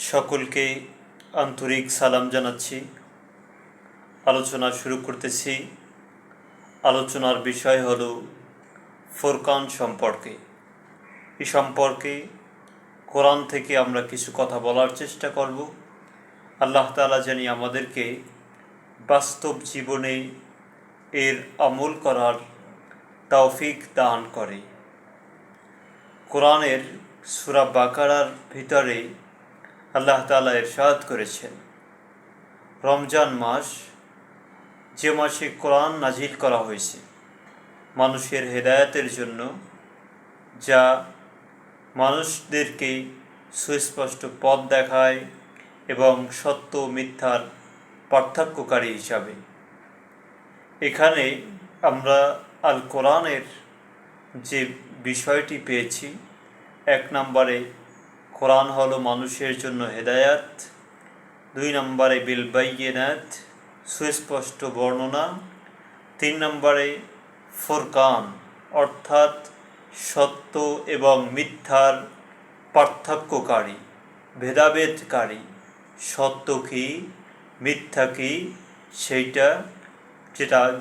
সকলকে আন্তরিক সালাম জানাচ্ছি। আলোচনা শুরু করতেছি। আলোচনার বিষয় হলো ফুরকান সম্পর্কে। এই সম্পর্কে কোরআন থেকে আমরা কিছু কথা বলার চেষ্টা করব। আল্লাহ তাআলা জানি আমাদেরকে বাস্তব জীবনে এর আমল করার তৌফিক দান করে। কোরআনের সূরা বাকারার ভিতরে আল্লাহ তাআলা ইরশাদ করেছেন, রমজান মাস, যে মাসে কোরআন নাজিল করা হয়েছে মানুষের হেদায়েতের জন্য, যা মানুষদেরকে সুস্পষ্ট পথ দেখায় এবং সত্য মিথ্যার পার্থক্যকারী হিসাবে। এখানে আমরা আল কোরআনের যে বিষয়টি পেয়েছি, 1 নম্বরে কোরআন হলো মানুষের জন্য হেদায়াত, 2 নম্বরে বিল বাইয়িনাত, সুস্পষ্ট বর্ণনা, 3 নম্বরে ফুরকান অর্থাৎ সত্য এবং মিথ্যার পার্থক্যকারী, ভেদাভেদকারী। সত্য কি মিথ্যা কি সেইটা,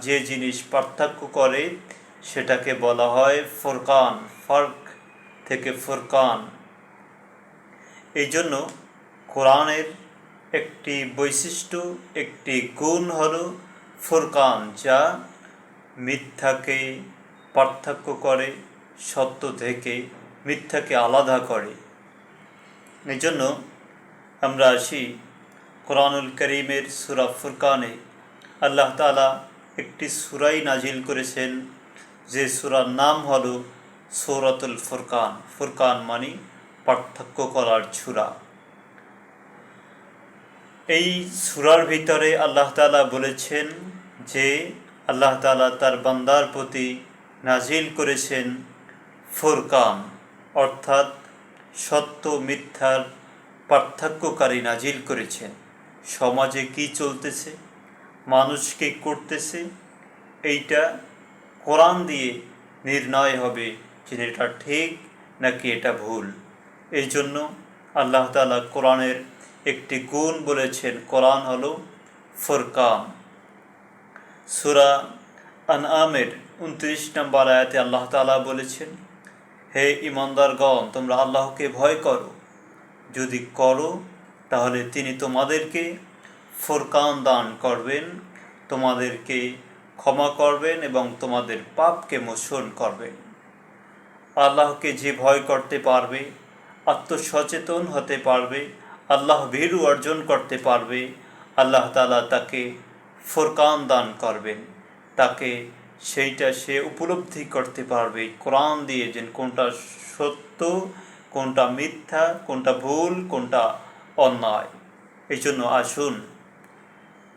যে জিনিস পার্থক্য করে সেটাকে বলা হয় ফুরকান। ফার্ক থেকে ফুরকান। এই জন্য কোরআনের একটি বৈশিষ্ট্য, একটি গুণ হলো ফুরকান, যা মিথ্যাকে পার্থক্য করে, সত্য থেকে মিথ্যাকে আলাদা করে। এই জন্য আমরা আসি কোরআনুল কারীমের সূরা ফুরকানে। আল্লাহ তাআলা একটি সূরাই নাজিল করেছেন, যে সূরার নাম হলো সূরাতুল ফুরকান। ফুরকান মানে পার্থক্য করার সূরা। এই সূরার ভিতরে আল্লাহ তাআলা বলেছেন যে আল্লাহ তাআলা তার বান্দার প্রতি নাজিল করেছেন ফুরকান, অর্থাৎ সত্য মিথ্যার পার্থক্যকারী নাজিল করেছেন। সমাজে কি চলতেছে, মানুষকে করতেছে, এইটা কোরআন দিয়ে নির্ণয় হবে যে এটা ঠিক নাকি এটা ভুল। এই জন্য আল্লাহ তাআলা কোরআনের একটি গুণ বলেছেন, কোরআন হলো ফুরকান। সূরা আনআমের 29 নম্বর আয়াতে আল্লাহ তাআলা বলেছেন, হে ঈমানদারগণ, তোমরা আল্লাহকে ভয় করো, যদি করো তাহলে তিনি তোমাদেরকে ফুরকান দান করবেন, তোমাদেরকে ক্ষমা করবেন এবং তোমাদের পাপকে মোচন করবেন। আল্লাহকে যে ভয় করতে পারবে, আত্মসচেতন হতে পারবে, আল্লাহ ভীরু অর্জন করতে পারবে, আল্লাহ তাআলা তাকে ফুরকান দান করবেন। তাকে সেইটা সে উপলব্ধি করতে পারবে কোরআন দিয়ে, যে কোনটা সত্য, কোনটা মিথ্যা, কোনটা ভুল, কোনটা অন্যায়। এই জন্য আসুন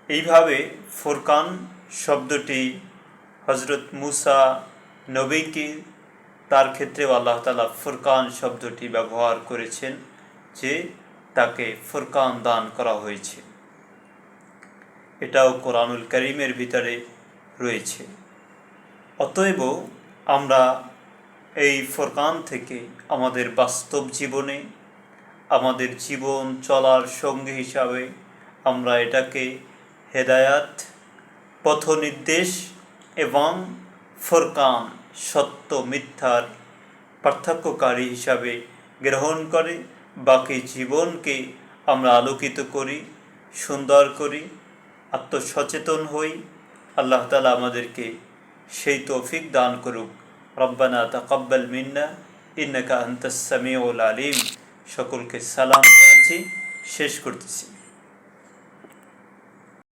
এইভাবে ফুরকান শব্দটি হযরত মুসা নবীকে, তার ক্ষেত্রেও আল্লাহ তাআলা ফুরকান শব্দটি ব্যবহার করেছেন, যে তাকে ফুরকান দান করা হয়েছে। এটাও কোরআনুল কারীমের ভিতরে রয়েছে। অতএব আমরা এই ফুরকান থেকে আমাদের বাস্তব জীবনে, আমাদের জীবন চলার সঙ্গী হিসাবে আমরা এটাকে হেদায়াত, পথনির্দেশ এবং ফুরকান সত্য মিথ্যার পার্থক্যকারী হিসাবে গ্রহণ করে বাকি জীবনকে আমরা আলোকিত করি, সুন্দর করি, আত্মসচেতন হই। আল্লাহ তাআলা আমাদেরকে সেই তৌফিক দান করুক। রব্বানা তাকাব্বাল মিন্না ইন্নাকা আনতাস সামিউল আলিম। সকলকে সালাম জানাচ্ছি, শেষ করতেছি।